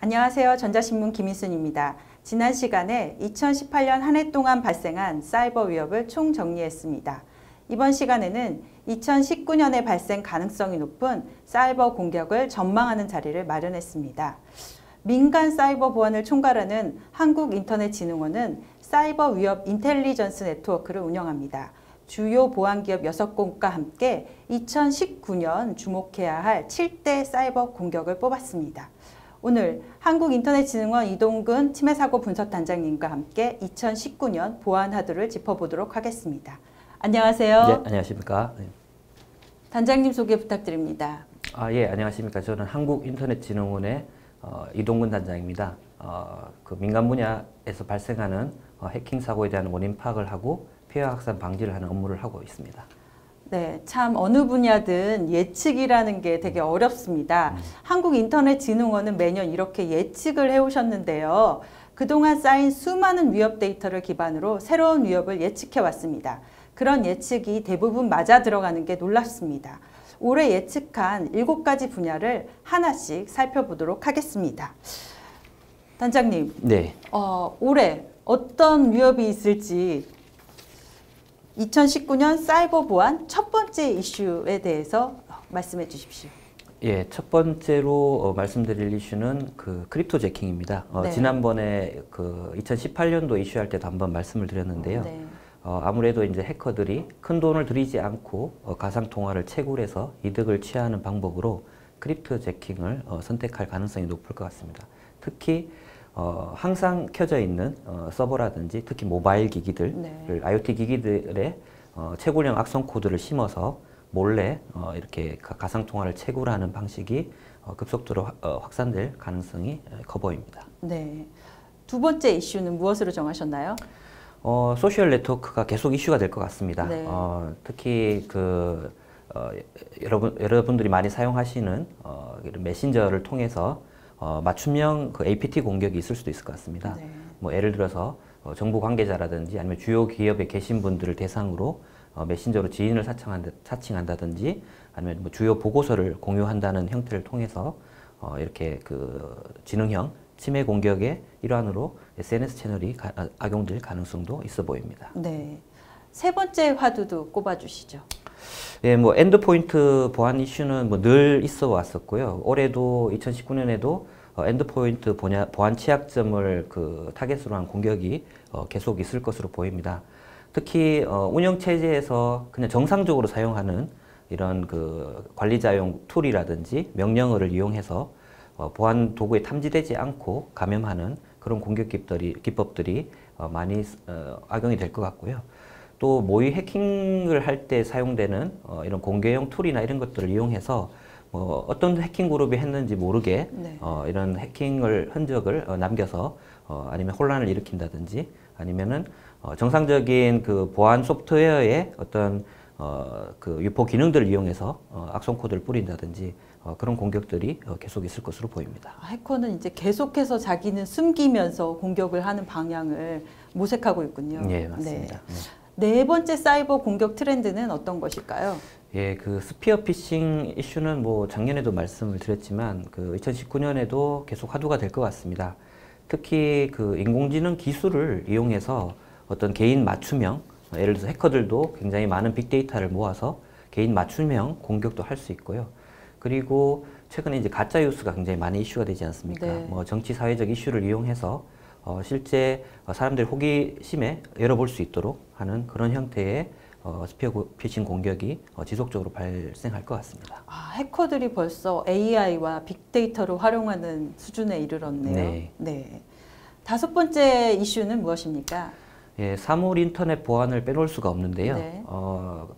안녕하세요. 전자신문 김인순입니다. 지난 시간에 2018년 한 해 동안 발생한 사이버 위협을 총정리했습니다. 이번 시간에는 2019년에 발생 가능성이 높은 사이버 공격을 전망하는 자리를 마련했습니다. 민간 사이버 보안을 총괄하는 한국인터넷진흥원은 사이버 위협 인텔리전스 네트워크를 운영합니다. 주요 보안기업 6곳과 함께 2019년 주목해야 할 7대 사이버 공격을 뽑았습니다. 오늘 한국인터넷진흥원 이동근 침해사고 분석단장님과 함께 2019년 보안 하드를 짚어보도록 하겠습니다. 안녕하세요. 네, 안녕하십니까. 네. 단장님 소개 부탁드립니다. 예, 안녕하십니까. 저는 한국인터넷진흥원의 이동근 단장입니다. 그 민간 분야에서 발생하는 해킹 사고에 대한 원인 파악을 하고 피해 확산 방지를 하는 업무를 하고 있습니다. 네, 참 어느 분야든 예측이라는 게 되게 어렵습니다. 한국인터넷진흥원은 매년 이렇게 예측을 해오셨는데요. 그동안 쌓인 수많은 위협 데이터를 기반으로 새로운 위협을 예측해 왔습니다. 그런 예측이 대부분 맞아 들어가는 게 놀랍습니다. 올해 예측한 7가지 분야를 하나씩 살펴보도록 하겠습니다. 단장님, 네. 올해 어떤 위협이 있을지 2019년 사이버 보안 첫 번째 이슈에 대해서 말씀해 주십시오. 예, 첫 번째로 말씀드릴 이슈는 그 크립토 재킹입니다. 네. 지난번에 그 2018년도 이슈할 때도 한번 말씀을 드렸는데요. 네. 아무래도 이제 해커들이 큰 돈을 들이지 않고 가상 통화를 채굴해서 이득을 취하는 방법으로 크립토 재킹을 선택할 가능성이 높을 것 같습니다. 특히 항상 켜져 있는 서버라든지 특히 모바일 기기들, 네. IoT 기기들의 채굴형 악성 코드를 심어서 몰래 이렇게 가상 통화를 채굴하는 방식이 급속도로 확산될 가능성이 커 보입니다. 네. 두 번째 이슈는 무엇으로 정하셨나요? 소셜 네트워크가 계속 이슈가 될 것 같습니다. 네. 특히 그 여러분들이 많이 사용하시는 이런 메신저를 통해서 맞춤형 그 APT 공격이 있을 수도 있을 것 같습니다. 네. 뭐 예를 들어서 정부 관계자라든지 아니면 주요 기업에 계신 분들을 대상으로 메신저로 지인을 사칭한다든지 아니면 뭐 주요 보고서를 공유한다는 형태를 통해서 이렇게 그 지능형 침해 공격의 일환으로 SNS 채널이 악용될 가능성도 있어 보입니다. 네. 세 번째 화두도 꼽아주시죠. 예, 뭐 엔드포인트 보안 이슈는 뭐 늘 있어 왔었고요. 올해도 2019년에도 엔드포인트 보안 취약점을 그 타겟으로 한 공격이 계속 있을 것으로 보입니다. 특히 운영 체제에서 그냥 정상적으로 사용하는 이런 그 관리자용 툴이라든지 명령어를 이용해서 보안 도구에 탐지되지 않고 감염하는 그런 공격 기법들이 많이 악용이 될 것 같고요. 또 모의 해킹을 할 때 사용되는 이런 공개용 툴이나 이런 것들을 이용해서 뭐 어떤 해킹 그룹이 했는지 모르게 네. 이런 해킹을 흔적을 남겨서 아니면 혼란을 일으킨다든지 아니면은 정상적인 그 보안 소프트웨어의 어떤 그 유포 기능들을 이용해서 악성 코드를 뿌린다든지 그런 공격들이 계속 있을 것으로 보입니다. 해커는 이제 계속해서 자기는 숨기면서 공격을 하는 방향을 모색하고 있군요. 예, 맞습니다. 네. 네 번째 사이버 공격 트렌드는 어떤 것일까요? 예, 그 스피어 피싱 이슈는 뭐 작년에도 말씀을 드렸지만 그 2019년에도 계속 화두가 될 것 같습니다. 특히 그 인공지능 기술을 이용해서 어떤 개인 맞춤형, 예를 들어서 해커들도 굉장히 많은 빅데이터를 모아서 개인 맞춤형 공격도 할 수 있고요. 그리고 최근에 이제 가짜 뉴스가 굉장히 많이 이슈가 되지 않습니까? 네. 뭐 정치 사회적 이슈를 이용해서 실제 사람들의 호기심에 열어볼 수 있도록 하는 그런 형태의 스피어 피싱 공격이 지속적으로 발생할 것 같습니다. 해커들이 벌써 AI와 빅데이터를 활용하는 수준에 이르렀네요. 네. 네. 다섯 번째 이슈는 무엇입니까? 예, 사물 인터넷 보안을 빼놓을 수가 없는데요. 네.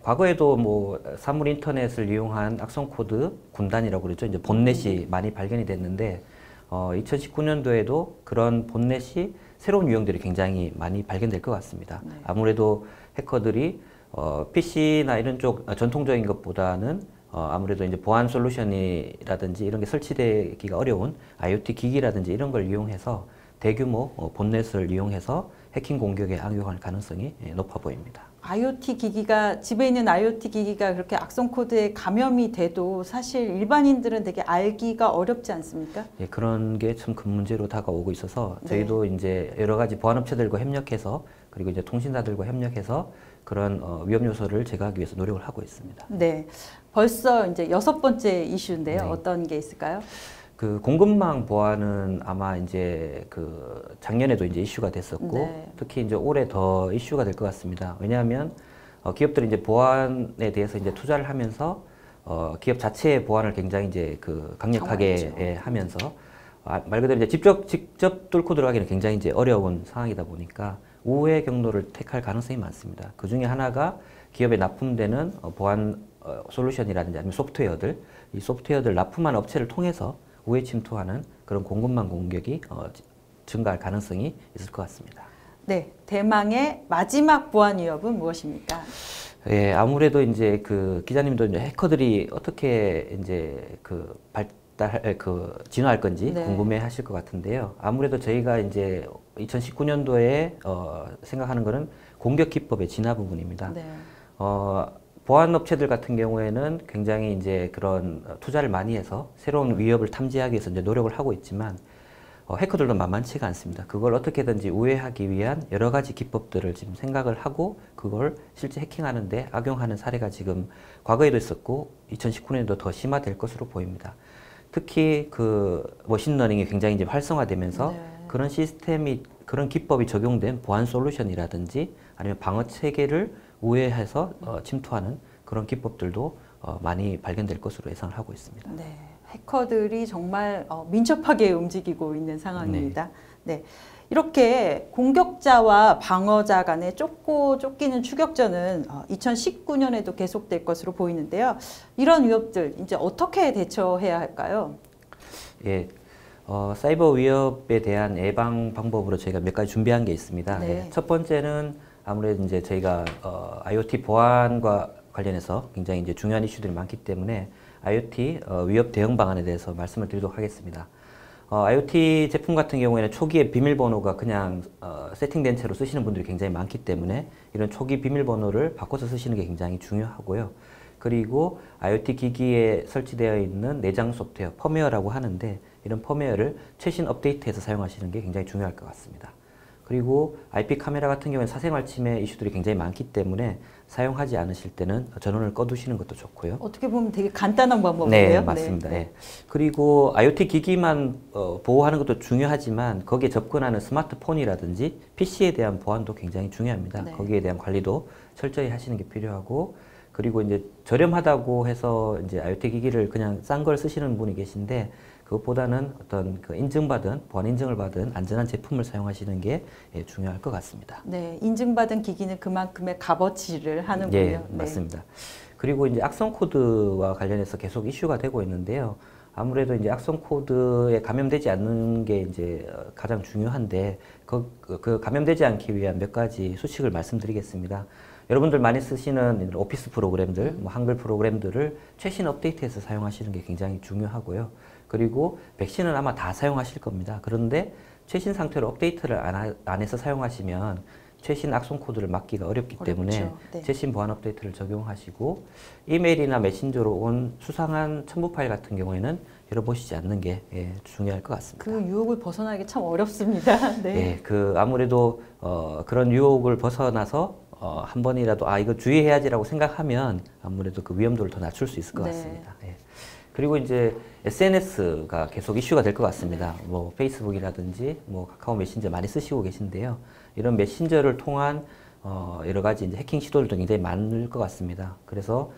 과거에도 뭐 사물 인터넷을 이용한 악성 코드 군단이라고 그러죠. 이제 본넷이 많이 발견이 됐는데 2019년도에도 그런 본넷이 새로운 유형들이 굉장히 많이 발견될 것 같습니다. 네. 아무래도 해커들이 PC나 이런 쪽 전통적인 것보다는 아무래도 이제 보안 솔루션이라든지 이런 게 설치되기가 어려운 IoT 기기라든지 이런 걸 이용해서 대규모 본넷을 이용해서 해킹 공격에 악용할 가능성이 높아 보입니다. IoT 기기가 집에 있는 IoT 기기가 그렇게 악성 코드에 감염이 돼도 사실 일반인들은 되게 알기가 어렵지 않습니까? 예, 그런 게 참 큰 문제로 다가오고 있어서 네. 저희도 이제 여러 가지 보안업체들과 협력해서 그리고 이제 통신사들과 협력해서 그런 위험 요소를 제거하기 위해서 노력을 하고 있습니다. 네, 벌써 이제 6번째 이슈인데요. 네. 어떤 게 있을까요? 그 공급망 보안은 아마 이제 그 작년에도 이제 이슈가 됐었고 네. 특히 이제 올해 더 이슈가 될 것 같습니다. 왜냐하면 기업들이 이제 보안에 대해서 이제 투자를 하면서 기업 자체의 보안을 굉장히 이제 그 강력하게 강화했죠. 하면서 말 그대로 이제 직접 뚫고 들어가기는 굉장히 이제 어려운 상황이다 보니까 우회 경로를 택할 가능성이 많습니다. 그 중에 하나가 기업에 납품되는 보안 솔루션이라든지 아니면 소프트웨어들, 이 소프트웨어들 납품한 업체를 통해서 우회 침투하는 그런 공급망 공격이 증가할 가능성이 있을 것 같습니다. 네, 대망의 마지막 보안 위협은 무엇입니까? 예, 아무래도 이제 그 기자님도 이제 해커들이 어떻게 이제 그 진화할 건지 네. 궁금해하실 것 같은데요. 아무래도 저희가 이제 2019년도에 생각하는 것은 공격 기법의 진화 부분입니다. 네. 보안 업체들 같은 경우에는 굉장히 이제 그런 투자를 많이 해서 새로운 위협을 탐지하기 위해서 이제 노력을 하고 있지만 해커들도 만만치가 않습니다. 그걸 어떻게든지 우회하기 위한 여러 가지 기법들을 지금 생각을 하고 그걸 실제 해킹하는데 악용하는 사례가 지금 과거에도 있었고 2019년에도 더 심화될 것으로 보입니다. 특히 그 머신러닝이 굉장히 이제 활성화되면서 네. 그런 시스템이 그런 기법이 적용된 보안 솔루션이라든지 아니면 방어 체계를 우회해서 침투하는 그런 기법들도 많이 발견될 것으로 예상을 하고 있습니다. 네, 해커들이 정말 민첩하게 움직이고 있는 상황입니다. 네. 이렇게 공격자와 방어자 간의 쫓기는 추격전은 2019년에도 계속될 것으로 보이는데요. 이런 위협들 이제 어떻게 대처해야 할까요? 예, 사이버 위협에 대한 예방 방법으로 저희가 몇 가지 준비한 게 있습니다. 네. 예, 첫 번째는 아무래도 이제 저희가 IoT 보안과 관련해서 굉장히 이제 중요한 이슈들이 많기 때문에 IoT 위협 대응 방안에 대해서 말씀을 드리도록 하겠습니다. IoT 제품 같은 경우에는 초기에 비밀번호가 그냥 세팅된 채로 쓰시는 분들이 굉장히 많기 때문에 이런 초기 비밀번호를 바꿔서 쓰시는 게 굉장히 중요하고요. 그리고 IoT 기기에 설치되어 있는 내장 소프트웨어, 펌웨어라고 하는데 이런 펌웨어를 최신 업데이트해서 사용하시는 게 굉장히 중요할 것 같습니다. 그리고 IP 카메라 같은 경우는 사생활 침해 이슈들이 굉장히 많기 때문에 사용하지 않으실 때는 전원을 꺼두시는 것도 좋고요. 어떻게 보면 되게 간단한 방법이에요. 네, 맞습니다. 네. 그리고 IoT 기기만 보호하는 것도 중요하지만 거기에 접근하는 스마트폰이라든지 PC에 대한 보안도 굉장히 중요합니다. 네. 거기에 대한 관리도 철저히 하시는 게 필요하고 그리고 이제 저렴하다고 해서 이제 IoT 기기를 그냥 싼 걸 쓰시는 분이 계신데 그것보다는 어떤 그 인증받은 보안 인증을 받은 안전한 제품을 사용하시는 게 중요할 것 같습니다. 네, 인증받은 기기는 그만큼의 값어치를 하는군요. 예, 네. 맞습니다. 그리고 이제 악성 코드와 관련해서 계속 이슈가 되고 있는데요. 아무래도 이제 악성 코드에 감염되지 않는 게 이제 가장 중요한데 그 감염되지 않기 위한 몇 가지 수칙을 말씀드리겠습니다. 여러분들 많이 쓰시는 오피스 프로그램들, 뭐 한글 프로그램들을 최신 업데이트해서 사용하시는 게 굉장히 중요하고요. 그리고 백신은 아마 다 사용하실 겁니다. 그런데 최신 상태로 업데이트를 안 해서 사용하시면 최신 악성 코드를 막기가 어렵기 때문에 네. 최신 보안 업데이트를 적용하시고 이메일이나 메신저로 온 수상한 첨부 파일 같은 경우에는 열어보시지 않는 게 중요할 것 같습니다. 그 유혹을 벗어나기 참 어렵습니다. 네. 예, 그 아무래도 그런 유혹을 벗어나서 한 번이라도 이거 주의해야지라고 생각하면 아무래도 그 위험도를 더 낮출 수 있을 것 네. 같습니다. 예. 그리고 이제 SNS가 계속 이슈가 될 것 같습니다. 뭐 페이스북이라든지 뭐 카카오 메신저 많이 쓰시고 계신데요. 이런 메신저를 통한 여러 가지 이제 해킹 시도들도 굉장히 많을 것 같습니다. 그래서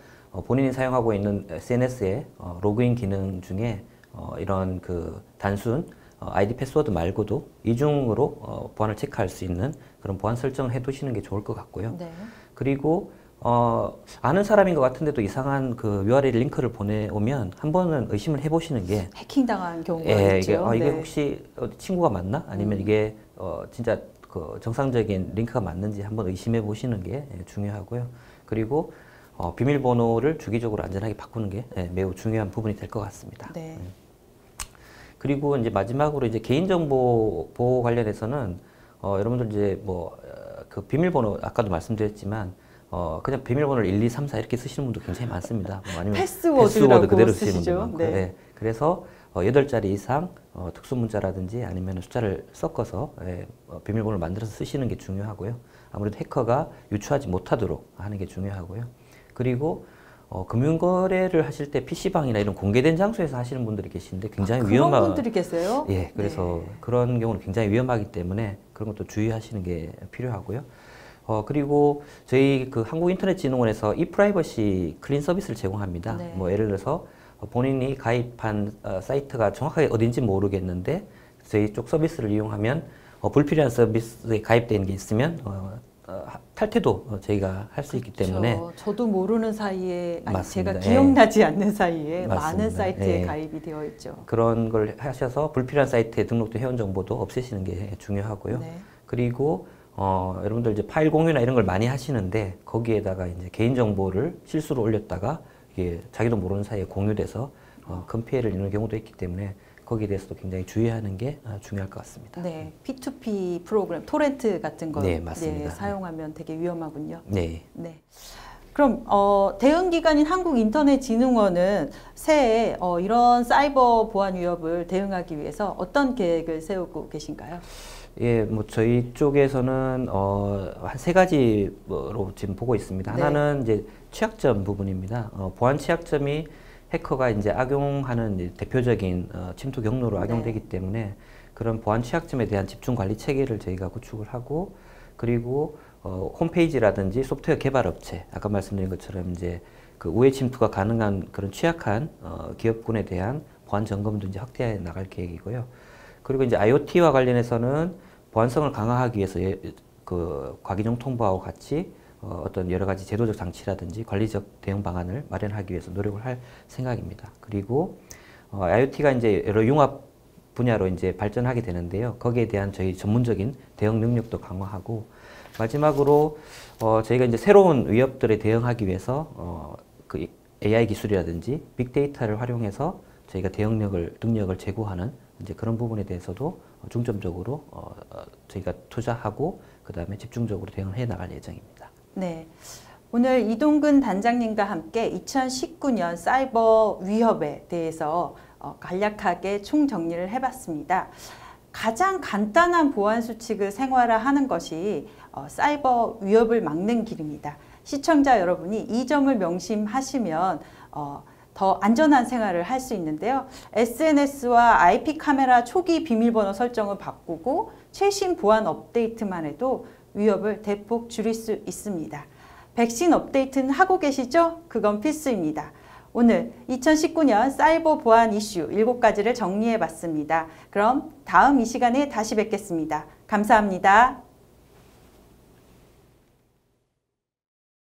본인이 사용하고 있는 SNS의 로그인 기능 중에 이런 그 단순 아이디 패스워드 말고도 이중으로 보안을 체크할 수 있는 그런 보안 설정을 해두시는 게 좋을 것 같고요. 네. 그리고 아는 사람인 것 같은데도 이상한 그 URL 링크를 보내오면 한 번은 의심을 해보시는 게 해킹당한 경우가 있죠. 이게 네. 혹시 친구가 맞나? 아니면 이게 진짜 그 정상적인 링크가 맞는지 한번 의심해 보시는 게 중요하고요. 그리고 비밀번호를 주기적으로 안전하게 바꾸는 게 매우 중요한 부분이 될 것 같습니다. 네. 그리고 이제 마지막으로 이제 개인정보 보호 관련해서는 여러분들 이제 뭐 그 비밀번호 아까도 말씀드렸지만 그냥 비밀번호를 1, 2, 3, 4 이렇게 쓰시는 분도 굉장히 많습니다. 뭐 아니면 패스워드 그대로 쓰시는 분도 쓰시죠? 많고. 네. 네. 그래서 8자리 이상 특수 문자라든지 아니면 숫자를 섞어서 비밀번호를 만들어서 쓰시는 게 중요하고요. 아무래도 해커가 유추하지 못하도록 하는 게 중요하고요. 그리고 금융거래를 하실 때 PC방이나 이런 공개된 장소에서 하시는 분들이 계신데 굉장히 그런 분들이 계세요? 예, 그래서 네. 그런 경우는 굉장히 위험하기 때문에 그런 것도 주의하시는 게 필요하고요. 그리고 저희 그 한국인터넷진흥원에서 이프라이버시 클린 서비스를 제공합니다. 네. 뭐 예를 들어서 본인이 가입한 사이트가 정확하게 어딘지 모르겠는데 저희 쪽 서비스를 이용하면 불필요한 서비스에 가입되어 있는 게 있으면 탈퇴도 저희가 할 수 있기 때문에 저도 모르는 사이에 아니, 맞습니다. 제가 기억나지 않는 사이에 맞습니다. 많은 사이트에 예. 가입이 되어 있죠. 그런 걸 하셔서 불필요한 사이트에 등록된 회원 정보도 없애시는 게 중요하고요. 네. 그리고 여러분들 이제 파일 공유나 이런 걸 많이 하시는데 거기에다가 이제 개인 정보를 실수로 올렸다가 이게 자기도 모르는 사이에 공유돼서 큰 피해를 입는 경우도 있기 때문에 거기에 대해서도 굉장히 주의하는 게 중요할 것 같습니다. 네, P2P 프로그램, 토렌트 같은 거 네, 맞습니다. 사용하면 되게 위험하군요. 네. 네. 그럼 대응기관인 한국인터넷진흥원은 새해 이런 사이버 보안 위협을 대응하기 위해서 어떤 계획을 세우고 계신가요? 예, 뭐 저희 쪽에서는 한 3가지로 지금 보고 있습니다. 네. 하나는 이제 취약점 부분입니다. 보안 취약점이 해커가 이제 악용하는 이제 대표적인 침투 경로로 악용되기 네. 때문에 그런 보안 취약점에 대한 집중 관리 체계를 저희가 구축을 하고 그리고 홈페이지라든지 소프트웨어 개발 업체 아까 말씀드린 것처럼 이제 그 우회 침투가 가능한 그런 취약한 기업군에 대한 보안 점검도 이제 확대해 나갈 계획이고요. 그리고 이제 IoT와 관련해서는 보안성을 강화하기 위해서 그 과기종 통보하고 같이 어떤 여러 가지 제도적 장치라든지 관리적 대응 방안을 마련하기 위해서 노력을 할 생각입니다. 그리고 IoT가 이제 여러 융합 분야로 이제 발전하게 되는데요. 거기에 대한 저희 전문적인 대응 능력도 강화하고 마지막으로 저희가 이제 새로운 위협들에 대응하기 위해서 그 AI 기술이라든지 빅데이터를 활용해서 저희가 능력을 제고하는 이제 그런 부분에 대해서도 중점적으로 저희가 투자하고 그 다음에 집중적으로 대응을 해 나갈 예정입니다. 네. 오늘 이동근 단장님과 함께 2019년 사이버 위협에 대해서 간략하게 총정리를 해봤습니다. 가장 간단한 보안 수칙을 생활화하는 것이 사이버 위협을 막는 길입니다. 시청자 여러분이 이 점을 명심하시면 더 안전한 생활을 할 수 있는데요. SNS와 IP 카메라 초기 비밀번호 설정을 바꾸고 최신 보안 업데이트만 해도 위협을 대폭 줄일 수 있습니다. 백신 업데이트는 하고 계시죠? 그건 필수입니다. 오늘 2019년 사이버 보안 이슈 7가지를 정리해 봤습니다. 그럼 다음 이 시간에 다시 뵙겠습니다. 감사합니다.